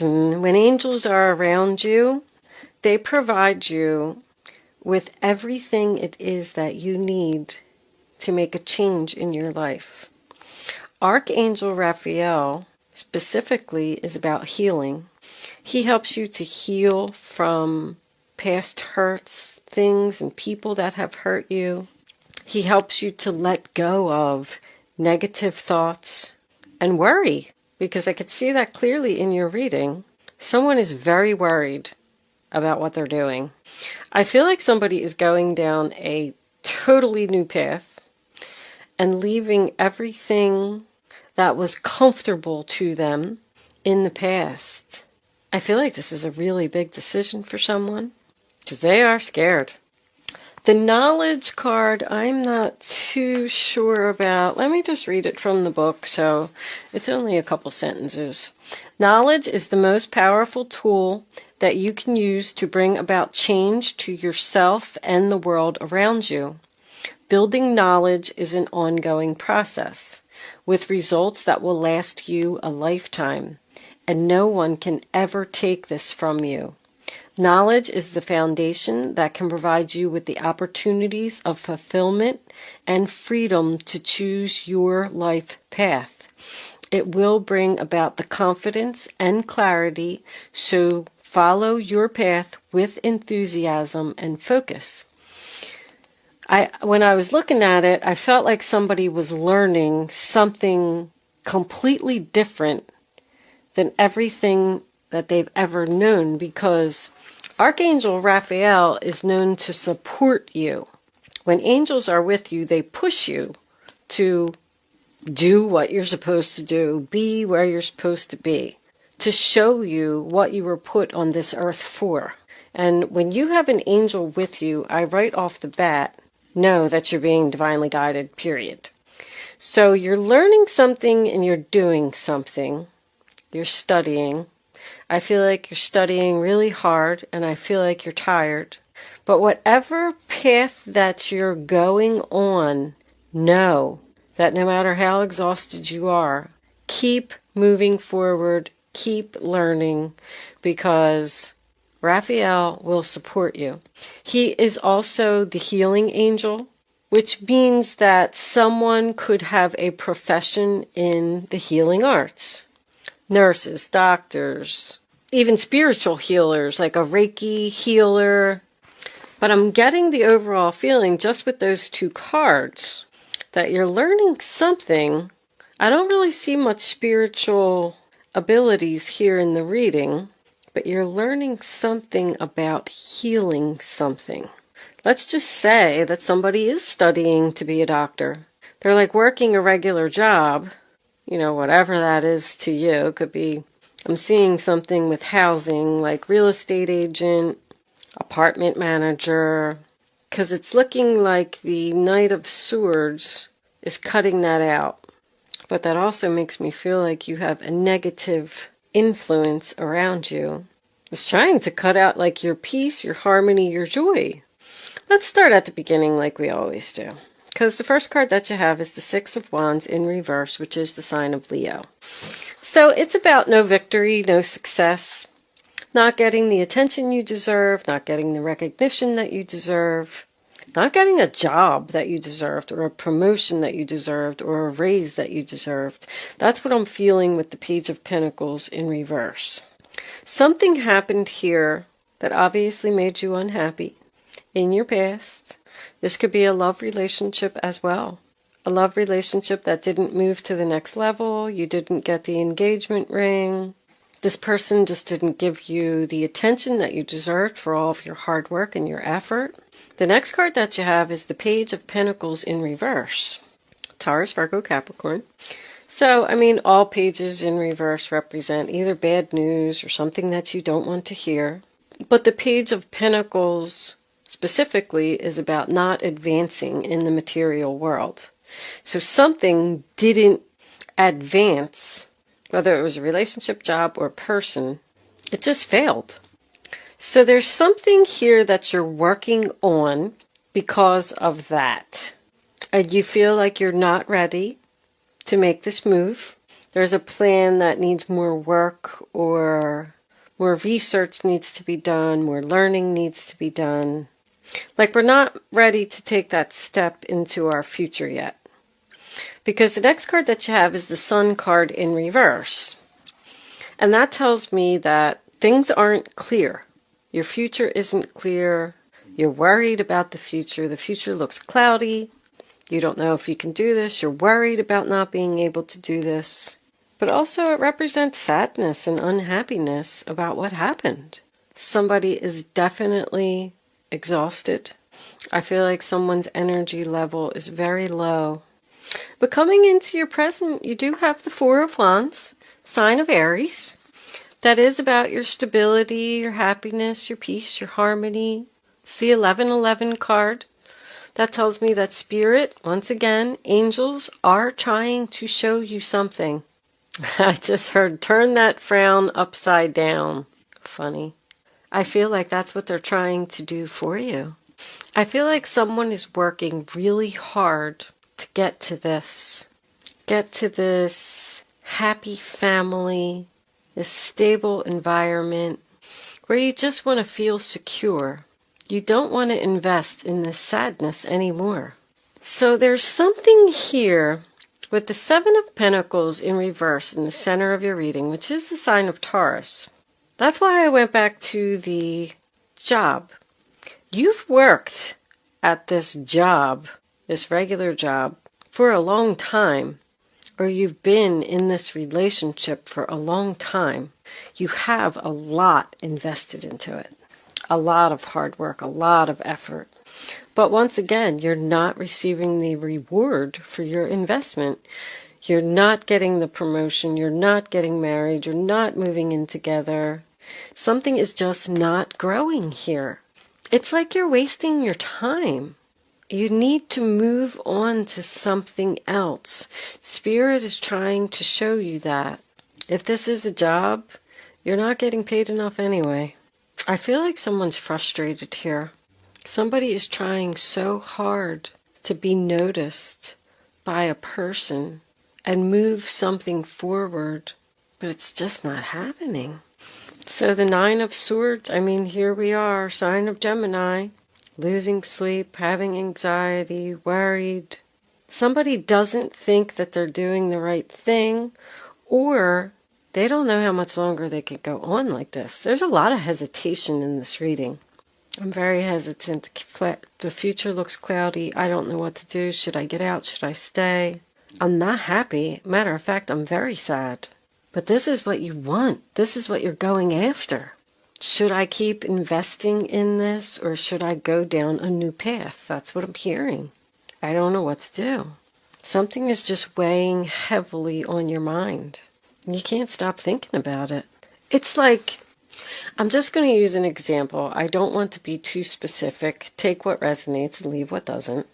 And when angels are around you, they provide you with everything it is that you need to make a change in your life. Archangel Raphael specifically is about healing. He helps you to heal from past hurts, things and people that have hurt you. He helps you to let go of negative thoughts and worry, because I could see that clearly in your reading. Someone is very worried about what they're doing. I feel like somebody is going down a totally new path and leaving everything that was comfortable to them in the past. I feel like this is a really big decision for someone because they are scared. The knowledge card, I'm not too sure about. Let me just read it from the book, so it's only a couple sentences. Knowledge is the most powerful tool that you can use to bring about change to yourself and the world around you. Building knowledge is an ongoing process, with results that will last you a lifetime, and no one can ever take this from you. Knowledge is the foundation that can provide you with the opportunities of fulfillment and freedom to choose your life path. It will bring about the confidence and clarity, so follow your path with enthusiasm and focus. When I was looking at it, I felt like somebody was learning something completely different than everything that they've ever known, because Archangel Raphael is known to support you. When angels are with you, they push you to do what you're supposed to do, be where you're supposed to be, to show you what you were put on this earth for. And when you have an angel with you, I right off the bat know that you're being divinely guided, period. So you're learning something and you're doing something. You're studying. I feel like you're studying really hard, and I feel like you're tired. But whatever path that you're going on, know that no matter how exhausted you are, keep moving forward, keep learning, because Raphael will support you. He is also the healing angel, which means that someone could have a profession in the healing arts. Nurses, doctors, even spiritual healers, like a Reiki healer. But I'm getting the overall feeling, just with those two cards, that you're learning something. I don't really see much spiritual abilities here in the reading, but you're learning something about healing something. Let's just say that somebody is studying to be a doctor. They're like working a regular job, whatever that is to you. It could be, I'm seeing something with housing, like real estate agent, apartment manager, because it's looking like the Knight of Swords is cutting that out. But that also makes me feel like you have a negative influence around you. It's trying to cut out like your peace, your harmony, your joy. Let's start at the beginning like we always do. Because the first card that you have is the Six of Wands in reverse, which is the sign of Leo. So it's about no victory, no success, not getting the attention you deserve, not getting the recognition that you deserve, not getting a job that you deserved, or a promotion that you deserved, or a raise that you deserved. That's what I'm feeling with the Page of Pentacles in reverse. Something happened here that obviously made you unhappy in your past. This could be a love relationship as well. A love relationship that didn't move to the next level. You didn't get the engagement ring. This person just didn't give you the attention that you deserved for all of your hard work and your effort. The next card that you have is the Page of Pentacles in reverse. Taurus, Virgo, Capricorn. So, all pages in reverse represent either bad news or something that you don't want to hear. But the Page of Pentacles specifically is about not advancing in the material world. So something didn't advance, whether it was a relationship, job, or person. It just failed. So there's something here that you're working on because of that. And you feel like you're not ready to make this move. there's a plan that needs more work, or more research needs to be done, more learning needs to be done. Like we're not ready to take that step into our future yet. Because the next card that you have is the Sun card in reverse. And that tells me that things aren't clear. Your future isn't clear. You're worried about the future. The future looks cloudy. You don't know if you can do this. You're worried about not being able to do this. But also it represents sadness and unhappiness about what happened. Somebody is definitely exhausted. I feel like someone's energy level is very low. But coming into your present, you do have the Four of Wands, sign of Aries. That is about your stability, your happiness, your peace, your harmony. It's the 1111 card. That tells me that spirit, once again, angels are trying to show you something. I just heard, turn that frown upside down. Funny. I feel like that's what they're trying to do for you. I feel like someone is working really hard to get to this. Get to this happy family, this stable environment where you just want to feel secure. You don't want to invest in this sadness anymore. So there's something here with the Seven of Pentacles in reverse in the center of your reading, which is the sign of Taurus. That's why I went back to the job. You've worked at this job, this regular job, for a long time, or you've been in this relationship for a long time. You have a lot invested into it. A lot of hard work, a lot of effort. But once again, you're not receiving the reward for your investment. You're not getting the promotion. You're not getting married. You're not moving in together. Something is just not growing here. It's like you're wasting your time. You need to move on to something else. Spirit is trying to show you that. If this is a job, you're not getting paid enough anyway. I feel like someone's frustrated here. Somebody is trying so hard to be noticed by a person and move something forward, but it's just not happening. So the Nine of Swords, I mean, here we are, sign of Gemini, losing sleep, having anxiety, worried. Somebody doesn't think that they're doing the right thing, or they don't know how much longer they could go on like this. There's a lot of hesitation in this reading. I'm very hesitant. The future looks cloudy. I don't know what to do. Should I get out? Should I stay? I'm not happy. Matter of fact, I'm very sad. But this is what you want. This is what you're going after. Should I keep investing in this, or should I go down a new path? That's what I'm hearing. I don't know what to do. Something is just weighing heavily on your mind. You can't stop thinking about it. It's like, I'm just going to use an example. I don't want to be too specific. Take what resonates and leave what doesn't.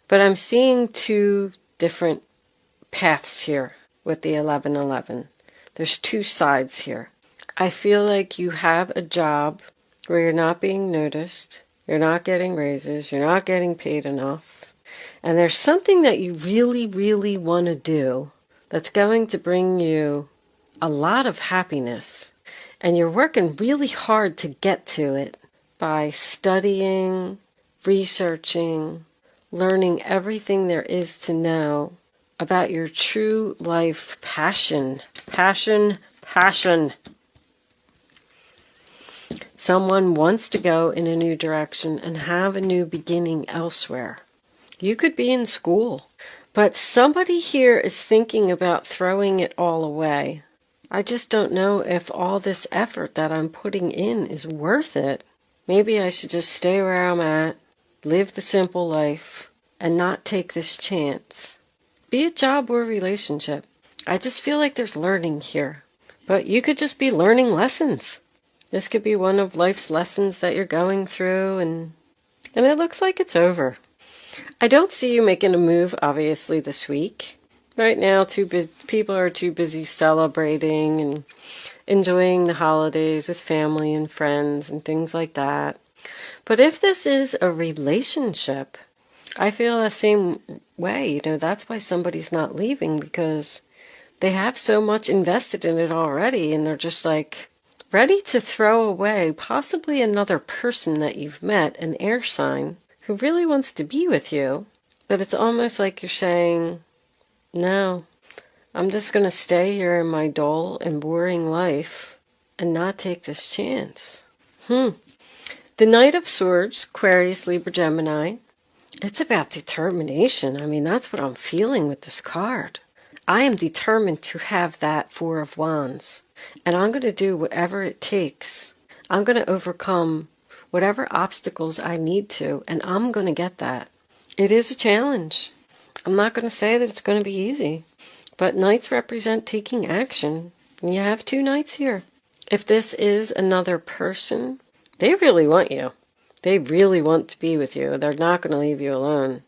But I'm seeing two different paths here with the 1111. There's two sides here. I feel like you have a job where you're not being noticed, you're not getting raises, you're not getting paid enough, and there's something that you really, really want to do that's going to bring you a lot of happiness, and you're working really hard to get to it by studying, researching, learning everything there is to know about your true life passion. Passion. Someone wants to go in a new direction and have a new beginning elsewhere. You could be in school, but somebody here is thinking about throwing it all away. I just don't know if all this effort that I'm putting in is worth it. Maybe I should just stay where I'm at, live the simple life, and not take this chance. Be it job or relationship. I just feel like there's learning here. But you could just be learning lessons. This could be one of life's lessons that you're going through, and it looks like it's over. I don't see you making a move, obviously, this week. Right now, people are too busy celebrating and enjoying the holidays with family and friends and things like that. But if this is a relationship, I feel the same way. That's why somebody's not leaving, because They have so much invested in it already, and they're just like ready to throw away possibly another person that you've met, an air sign, who really wants to be with you. But it's almost like you're saying, no, I'm just going to stay here in my dull and boring life and not take this chance. The Knight of Swords, Aquarius, Libra, Gemini. It's about determination. I mean, that's what I'm feeling with this card. I am determined to have that Four of Wands. And I'm going to do whatever it takes. I'm going to overcome whatever obstacles I need to. And I'm going to get that. It is a challenge. I'm not going to say that it's going to be easy. But knights represent taking action. And you have two knights here. If this is another person, they really want you. They really want to be with you. They're not going to leave you alone.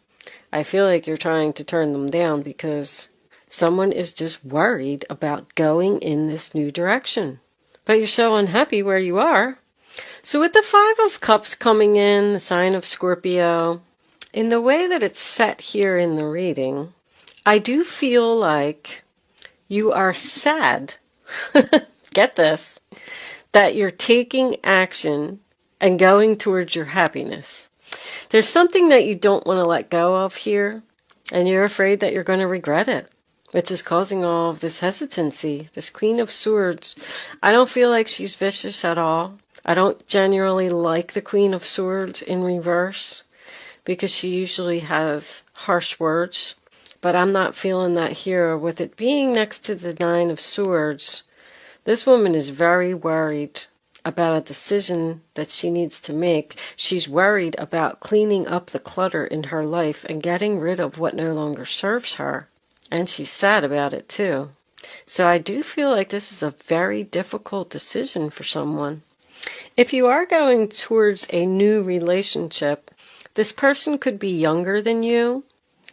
I feel like you're trying to turn them down because someone is just worried about going in this new direction. But you're so unhappy where you are. So with the Five of Cups coming in, the sign of Scorpio, in the way that it's set here in the reading, I do feel like you are sad. Get this. That you're taking action and going towards your happiness. There's something that you don't want to let go of here, and you're afraid that you're going to regret it, which is causing all of this hesitancy. This Queen of Swords, I don't feel like she's vicious at all. I don't genuinely like the Queen of Swords in reverse, because she usually has harsh words, but I'm not feeling that here. With it being next to the Nine of Swords, this woman is very worried about a decision that she needs to make. She's worried about cleaning up the clutter in her life and getting rid of what no longer serves her. And she's sad about it too. So I do feel like this is a very difficult decision for someone. If you are going towards a new relationship, this person could be younger than you,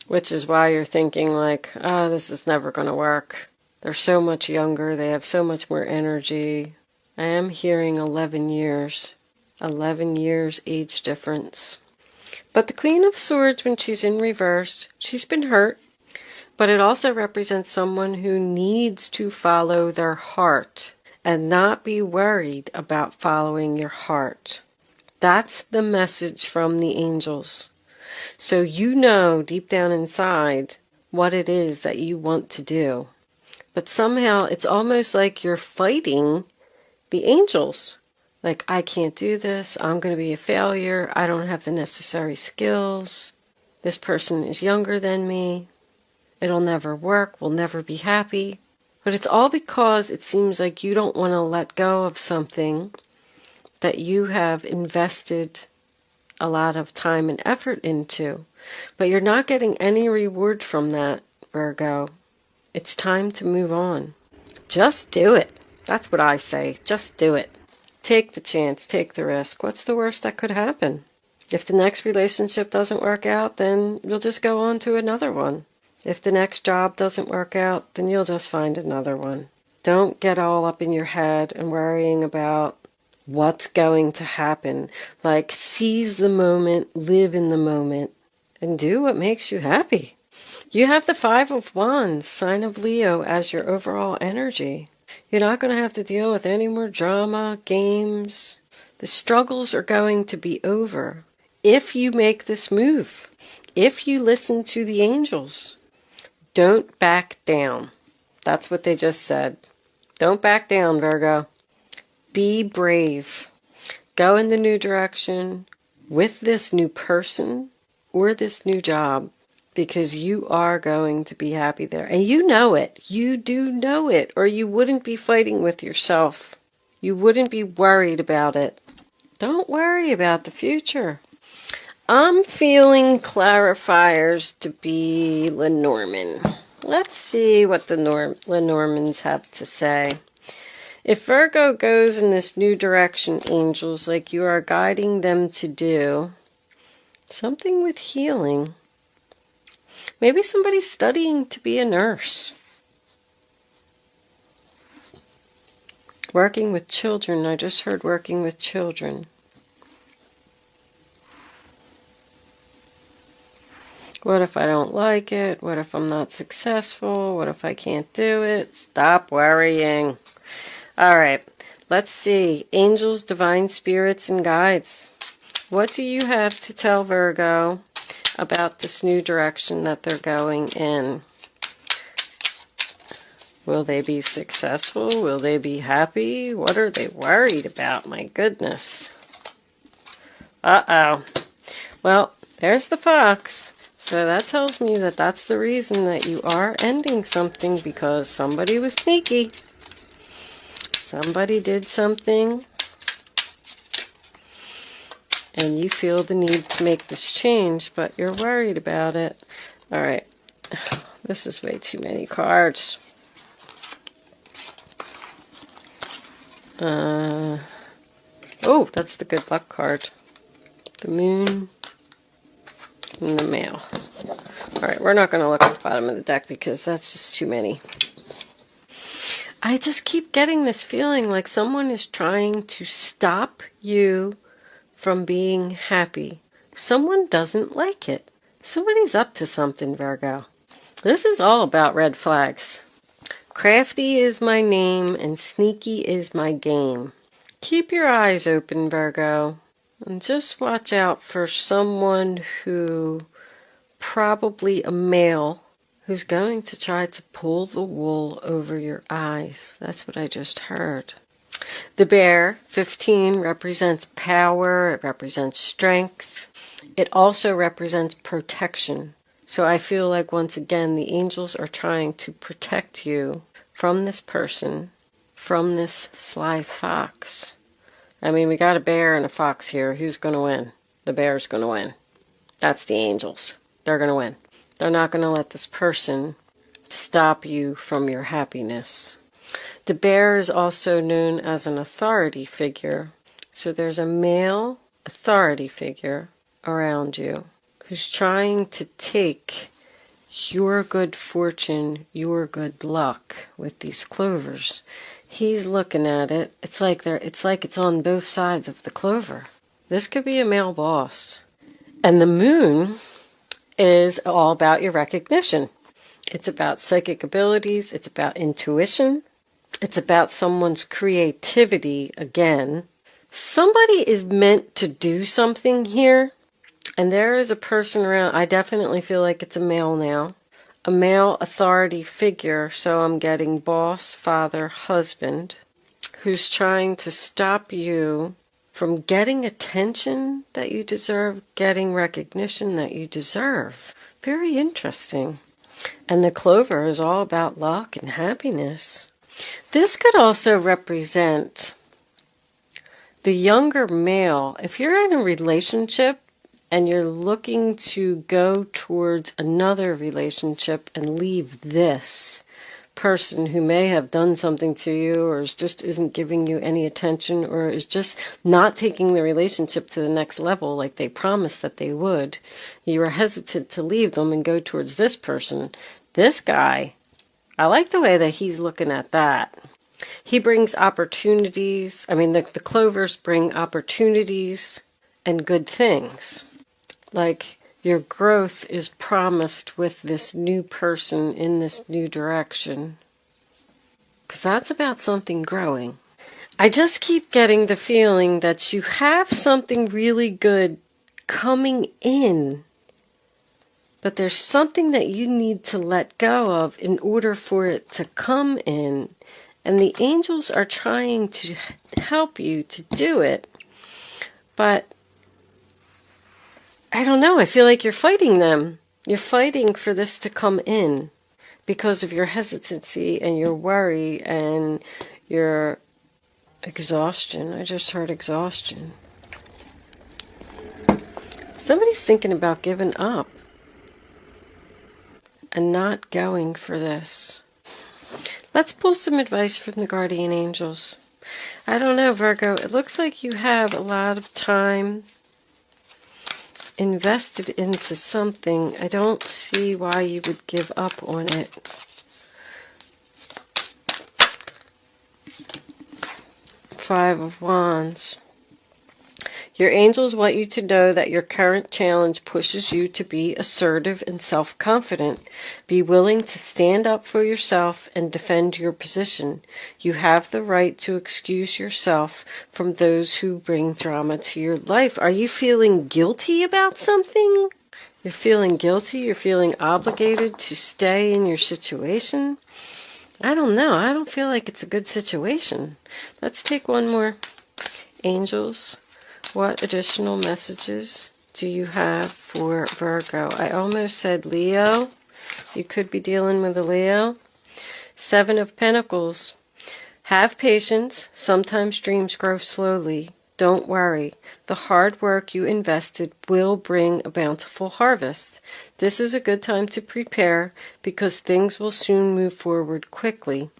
which is why you're thinking like, oh, this is never going to work. They're so much younger. They have so much more energy. I am hearing 11 years. 11 years age difference. But the Queen of Swords, when she's in reverse, she's been hurt. But it also represents someone who needs to follow their heart and not be worried about following your heart. That's the message from the angels. So you know deep down inside what it is that you want to do. But somehow it's almost like you're fighting the angels. Like, I can't do this. I'm going to be a failure. I don't have the necessary skills. This person is younger than me. It'll never work. We'll never be happy. But it's all because it seems like you don't want to let go of something that you have invested a lot of time and effort into. But you're not getting any reward from that, Virgo. It's time to move on. Just do it. That's what I say. Just do it. Take the chance. Take the risk. What's the worst that could happen? If the next relationship doesn't work out, then you'll just go on to another one. If the next job doesn't work out, then you'll just find another one. Don't get all up in your head and worrying about what's going to happen. Like, seize the moment, live in the moment, and do what makes you happy. You have the Five of Wands, sign of Leo, as your overall energy. You're not going to have to deal with any more drama, games. The struggles are going to be over if you make this move, if you listen to the angels. Don't back down. That's what they just said. Don't back down, Virgo. Be brave. Go in the new direction with this new person or this new job, because you are going to be happy there. And you know it. You do know it, or you wouldn't be fighting with yourself. You wouldn't be worried about it. Don't worry about the future. I'm feeling clarifiers to be Lenormand. Let's see what the Lenormands have to say. If Virgo goes in this new direction, angels, like you are guiding them to do, something with healing. Maybe somebody's studying to be a nurse. Working with children. I just heard working with children. What if I don't like it? What if I'm not successful? What if I can't do it? Stop worrying. All right, let's see. Angels, divine spirits, and guides. What do you have to tell Virgo about this new direction that they're going in? Will they be successful? Will they be happy? What are they worried about? My goodness. Uh-oh. Well, there's the fox. So that tells me that that's the reason that you are ending something, because somebody was sneaky. Somebody did something, and you feel the need to make this change, but you're worried about it. All right. This is way too many cards. Oh, that's the good luck card. The moon and the mail. All right, we're not going to look at the bottom of the deck because that's just too many. I just keep getting this feeling like someone is trying to stop you from being happy. Someone doesn't like it. Somebody's up to something, Virgo. This is all about red flags. Crafty is my name and sneaky is my game. Keep your eyes open, Virgo, and just watch out for someone who, probably a male, who's going to try to pull the wool over your eyes. That's what I just heard. The bear, 15, represents power. It represents strength. It also represents protection. So I feel like, once again, the angels are trying to protect you from this person, from this sly fox. I mean, we got a bear and a fox here. Who's going to win? The bear's going to win. That's the angels. They're going to win. They're not going to let this person stop you from your happiness. The bear is also known as an authority figure. So there's a male authority figure around you who's trying to take your good fortune, your good luck with these clovers. He's looking at it. It's like it's on both sides of the clover. This could be a male boss. And the moon is all about your recognition. It's about psychic abilities. It's about intuition. It's about someone's creativity again. Somebody is meant to do something here. And there is a person around. I definitely feel like it's a male now. A male authority figure. So I'm getting boss, father, husband, who's trying to stop you from getting attention that you deserve, getting recognition that you deserve. Very interesting. And the clover is all about luck and happiness. This could also represent the younger male. If you're in a relationship and you're looking to go towards another relationship and leave this person who may have done something to you, or just isn't giving you any attention, or is just not taking the relationship to the next level like they promised that they would, you are hesitant to leave them and go towards this person. This guy, I like the way that he's looking at that. He brings opportunities. I mean, the clovers bring opportunities and good things. Like, your growth is promised with this new person in this new direction. Because that's about something growing. I just keep getting the feeling that you have something really good coming in. But there's something that you need to let go of in order for it to come in. And the angels are trying to help you to do it. But I don't know. I feel like you're fighting them. You're fighting for this to come in because of your hesitancy and your worry and your exhaustion. I just heard exhaustion. Somebody's thinking about giving up and not going for this. Let's pull some advice from the guardian angels. I don't know, Virgo. It looks like you have a lot of time invested into something. I don't see why you would give up on it. Five of Wands. Your angels want you to know that your current challenge pushes you to be assertive and self-confident. Be willing to stand up for yourself and defend your position. You have the right to excuse yourself from those who bring drama to your life. Are you feeling guilty about something? You're feeling guilty? You're feeling obligated to stay in your situation? I don't know. I don't feel like it's a good situation. Let's take one more. Angels, what additional messages do you have for Virgo? I almost said Leo. You could be dealing with a Leo. 7 of Pentacles. Have patience. Sometimes dreams grow slowly. Don't worry. The hard work you invested will bring a bountiful harvest. This is a good time to prepare because things will soon move forward quickly.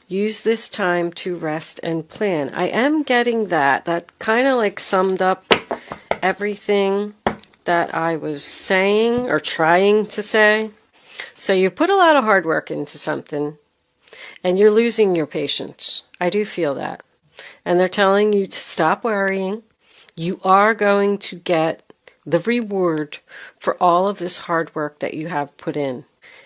Use this time to rest and plan. I am getting that. That kind of like summed up everything that I was saying or trying to say. So you put a lot of hard work into something and you're losing your patience. I do feel that. And they're telling you to stop worrying. You are going to get the reward for all of this hard work that you have put in.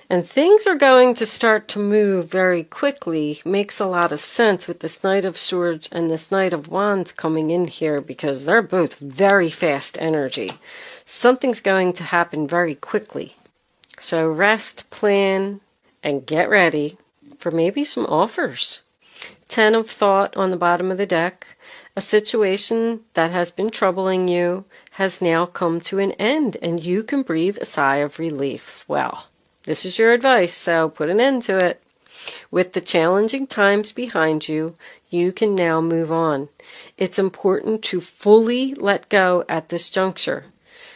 And things are going to start to move very quickly. Makes a lot of sense with this Knight of Swords and this Knight of Wands coming in here because they're both very fast energy. Something's going to happen very quickly. So rest, plan, and get ready for maybe some offers. 10 of Thought on the bottom of the deck. A situation that has been troubling you has now come to an end and you can breathe a sigh of relief. Well, this is your advice, so put an end to it. With the challenging times behind you, you can now move on. It's important to fully let go at this juncture.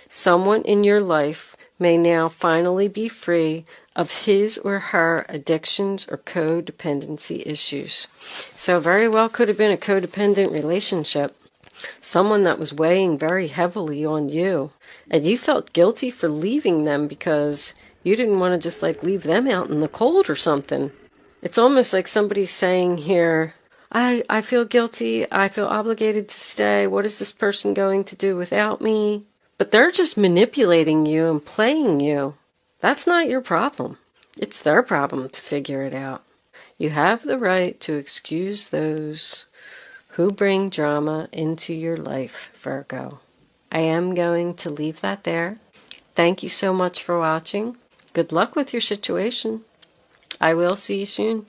Someone in your life may now finally be free of his or her addictions or codependency issues. So very well could have been a codependent relationship. Someone that was weighing very heavily on you. And you felt guilty for leaving them because you didn't want to just like leave them out in the cold or something. It's almost like somebody's saying here, I feel guilty. I feel obligated to stay. What is this person going to do without me? But they're just manipulating you and playing you. That's not your problem. It's their problem to figure it out. You have the right to excuse those who bring drama into your life, Virgo. I am going to leave that there. Thank you so much for watching. Good luck with your situation. I will see you soon.